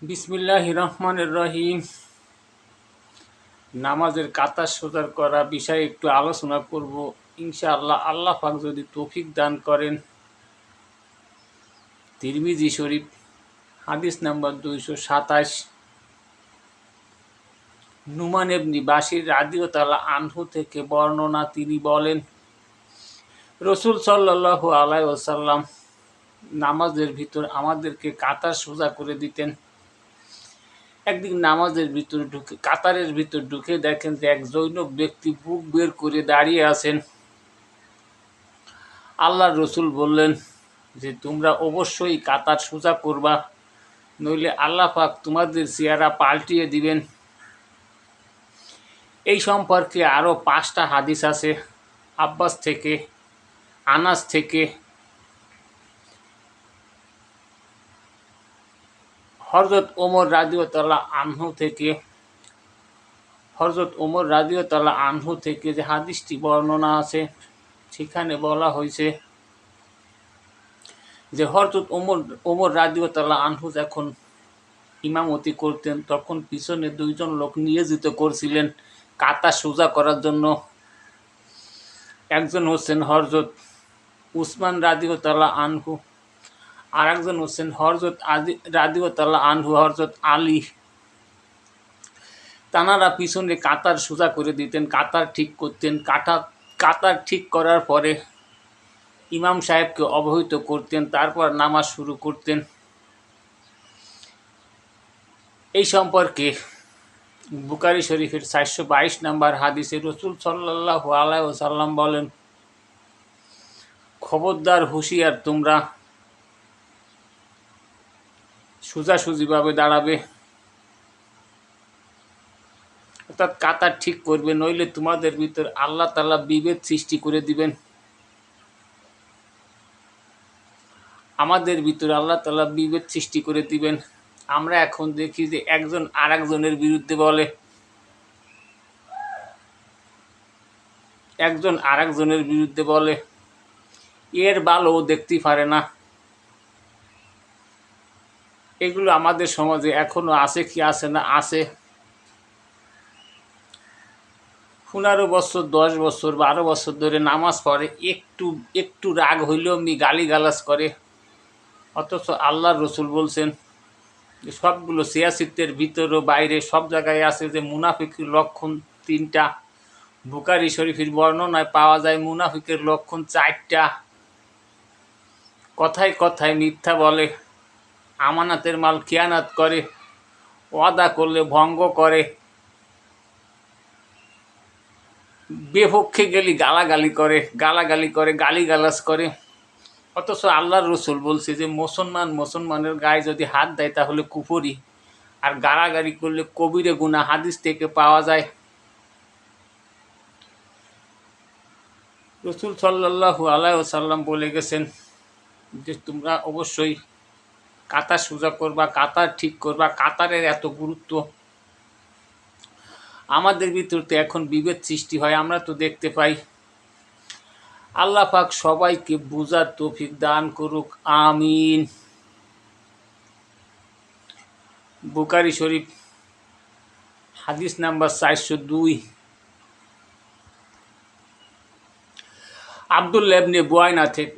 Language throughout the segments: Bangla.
বিসমিল্লাহির রহমানির রহিম। নামাজের কাতার সোজা করা বিষয়ে একটু আলোচনা করব ইনশাআল্লাহ। আল্লাহ পাক যদি তৌফিক দান করেন। তিরমিজি শরীফ হাদিস নাম্বার 227, নুমান ইবনে বাশির রাদিয়াল্লাহু আনহু থেকে বর্ণনা। তিনি বলেন, রাসূল সাল্লাল্লাহু আলাইহি ওয়াসাল্লাম নামাজের ভিতর আমাদেরকে কাতার সোজা করে দিতেন। একদিন কাতারের ভিতর ঢুকে দেখেন যে এক জৈনব ব্যক্তি বুক বের করে দাঁড়িয়ে আছেন। আল্লাহর রসুল বললেন যে তোমরা অবশ্যই কাতার সোজা করবা, নইলে আল্লাহ পাক তোমাদের চেহারা পাল্টিয়ে দিবেন। এই সম্পর্কে আরও 5টা হাদিস আছে, আব্বাস থেকে, আনাস থেকে, হযরত ওমর রাদিয়াল্লাহু আনহু থেকে যে হাদিসটি বর্ণনা আছে, সেখানে বলা হয়েছে যে হযরত ওমর রাদিয়াল্লাহু আনহু যখন ইমামতি করতেন তখন পিছনে 2জন লোক নিয়োজিত করছিলেন কাতার সোজা করার জন্য। একজন হচ্ছেন হযরত উসমান রাদিয়াল্লাহু আনহু, আর একজন হচ্ছেন হযরত আলী রাদিয়াল্লাহু আনহু, হযরত আলী। তানারা পিছনে কাতার সোজা করে দিতেন, কাতার ঠিক করতেন। কাতার ঠিক করার পরে ইমাম সাহেবকে অবহিত করতেন, তারপর নামাজ শুরু করতেন। এই সম্পর্কে বুখারী শরীফের 422 নম্বর হাদিসে রাসূল সাল্লাল্লাহু আলাইহি ওয়াসাল্লাম বলেন, খবরদার, হুঁশিয়ার, তোমরা সোজাসুজিভাবে দাঁড়াবে, অর্থাৎ কাতার ঠিক করবে, নইলে তোমাদের ভিতর আল্লাহ তাআলা বিভেদ সৃষ্টি করে দিবেন। আমাদের ভিতরে আল্লাহ তাআলা বিভেদ সৃষ্টি করে দিবেন। আমরা এখন দেখি যে একজন আরেকজনের বিরুদ্ধে বলে, এর ভালো ও দেখতে পারে না। এগুলো আমাদের সমাজে এখনো আছে কি আছে না? আছে। 15 বছর, 10 বছর, 12 বছর ধরে নামাজ পড়ে, একটু রাগ হইলেও গালিগালাজ করে। অথচ আল্লাহর রসুল বলছেন যে সবগুলো সিয়াসিতের ভিতর ও বাইরে সব জায়গায় আছে যে মুনাফিকের লক্ষণ 3টা। বুখারী শরীফের বর্ণনায় পাওয়া যায় মুনাফিকের লক্ষণ 4টা। কথায় কথায় মিথ্যা বলে, আমানাতের মাল খিয়ানাত করে, ওয়াদা করলে ভঙ্গ করে, বিপক্ষে গেলে গালিগালাজ করে। অথচ আল্লাহর রসুল বলছে যে মুসলমানের গায়ে যদি হাত দেয় তাহলে কুফরি, আর গালাগালি করলে কবিরে গুনাহ, হাদিস থেকে পাওয়া যায়। রাসূল সাল্লাল্লাহু আলাইহি ওয়াসাল্লাম বলে গেছেন যে তোমরা অবশ্যই কাতার সোজা করবা, কাতার ঠিক করবা। কাতারের এত গুরুত্ব। আমাদের ভিতর তো এখন বিভেদ সৃষ্টি হয়, আমরা তো দেখতে পাই। আল্লাহ পাক সবাইকে বুঝার তৌফিক দান করুক, আমিন। বুখারী শরীফ হাদিস নাম্বার 402, আব্দুল্লাহ ইবনে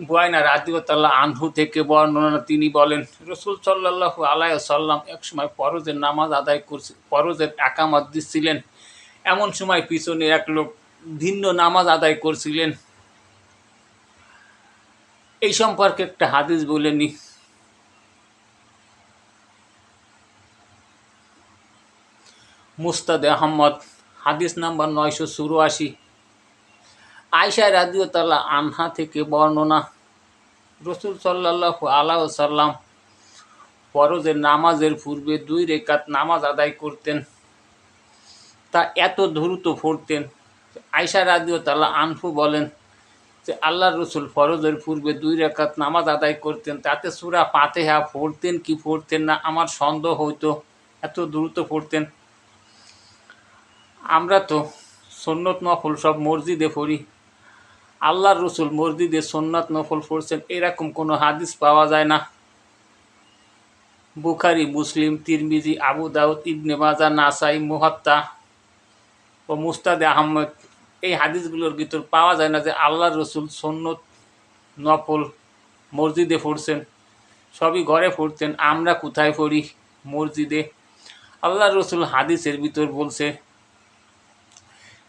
বুয়াইনা রাদিয়াল্লাহু আনহু থেকে বর্ণনা। তিনি বলেন, রাসূল সাল্লাল্লাহু আলাইহি ওয়াসাল্লাম একসময় ফরজের নামাজ আদায় ফরজের ইকামত দিচ্ছিলেন। এমন সময় পিছনে এক লোক ভিন্ন নামাজ আদায় করছিলেন। এই সম্পর্কে একটা হাদিস বলে নি। মুস্তাদ আহমদ হাদিস নাম্বার 984, আয়েশা রাদিয়াল্লাহু আনহা থেকে বর্ণনা। রাসূল সাল্লাল্লাহু আলাইহি ওয়াসাল্লাম ফরজের নামাজের পূর্বে 2 রাকাত নামাজ আদায় করতেন। তা এত দ্রুত পড়তেন। আয়েশা রাদিয়াল্লাহু আনহা বলেন যে আল্লাহর রসুল ফরজের পূর্বে 2 রাকাত নামাজ আদায় করতেন, তাতে সূরা ফাতিহা পড়তেন কি পড়তেন না আমার সন্দেহ হইতো, এত দ্রুত পড়তেন। আমরা তো সুন্নত নফল সব মসজিদে পড়ি, আল্লাহর রসুল মসজিদে সুন্নাত নফল পড়ছেন এরকম কোনো হাদিস পাওয়া যায় না। বুখারী, মুসলিম, তিরমিজি, আবু দাউদ, ইবনে মাজাহ, নাসাই, মুহাত্তা ও মুস্তাদে আহমদ এই হাদিসগুলোর ভিতর পাওয়া যায় না যে আল্লাহর রসুল সুন্নত নফল মসজিদে পড়ছেন। সবই ঘরে পড়তেন। আমরা কোথায় পড়ি? মসজিদে। আল্লাহর রসুল হাদিসের ভিতর বলছে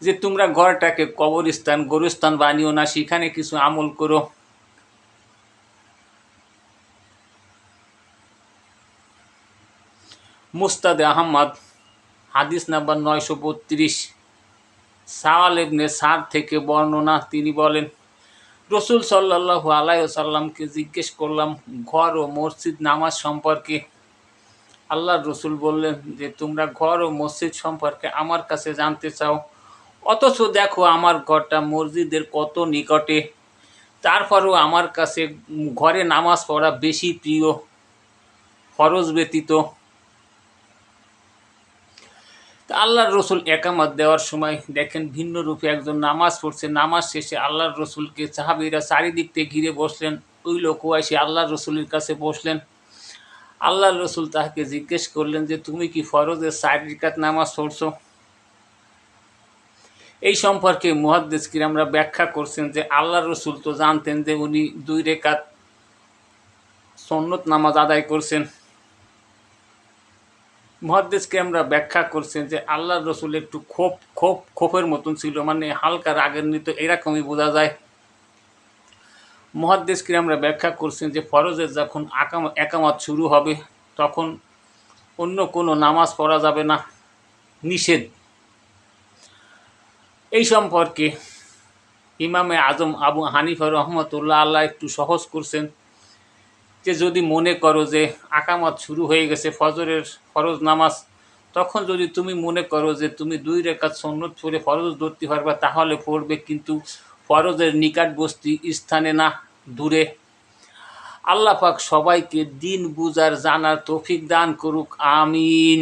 যে তোমরা ঘরটাকে কবরস্থান গোরস্থান বানিও না, সেখানে কিছু আমল করো। মুস্তাদে আহমদ হাদিস নাম্বার 932, সাওয়াল ইবনে সাদ থেকে বর্ণনা। তিনি বলেন, রসুল সাল্লাল্লাহু আলাইহি ওয়াসাল্লামকে জিজ্ঞেস করলাম ঘর ও মসজিদ নামাজ সম্পর্কে। আল্লাহর রসুল বললেন যে তোমরা ঘর ও মসজিদ সম্পর্কে আমার কাছে জানতে চাও, অথচ দেখো আমার ঘরটা মসজিদের কত নিকটে। তারপরেও আমার কাছে ঘরে নামাজ পড়া বেশি প্রিয় ফরজ ব্যতীত। তা আল্লাহর রসুল একামত দেওয়ার সময় দেখেন ভিন্ন রূপে একজন নামাজ পড়ছে। নামাজ শেষে আল্লাহর রসুলকে সাহাবীরা চারিদিক থেকে ঘিরে বসলেন। ওই লোকও এসে আল্লাহর রসুলের কাছে বসলেন। আল্লাহর রসুল তাকে জিজ্ঞেস করলেন যে তুমি কি ফরজের 4 রাকাত নামাজ পড়ছো? এই সম্পর্কে মুহাদ্দিস কিরামরা ব্যাখ্যা করছেন যে আল্লাহর রসুল তো জানতেন যে উনি 2 রাকাত সুন্নত নামাজ আদায় করছেন। মুহাদ্দিসকে আমরা ব্যাখ্যা করছেন যে আল্লাহর রসুল একটু খোপের মতন ছিল, মানে হালকা রাগান্বিত, এরকমই বোঝা যায়। মুহাদ্দিসকে আমরা ব্যাখ্যা করছেন যে ফরজের যখন একামত শুরু হবে তখন অন্য কোনো নামাজ পড়া যাবে না, নিষেধ। এই সম্পর্কে ইমামে আজম আবু হানিফা রহমতুল্লাহ আল্লাহ একটু সহজ করছেন যে যদি মনে করো যে আকামত শুরু হয়ে গেছে ফরজ নামাজ, তখন যদি তুমি মনে করো যে তুমি 2 রাকাত সুন্নত পড়ে ফরজ ধরতে পারবা তাহলে পড়বে, কিন্তু ফরজের নিকটবর্তী স্থানে না, দূরে। আল্লাহ পাক সবাইকে দিন বুঝার জানার তৌফিক দান করুক, আমিন।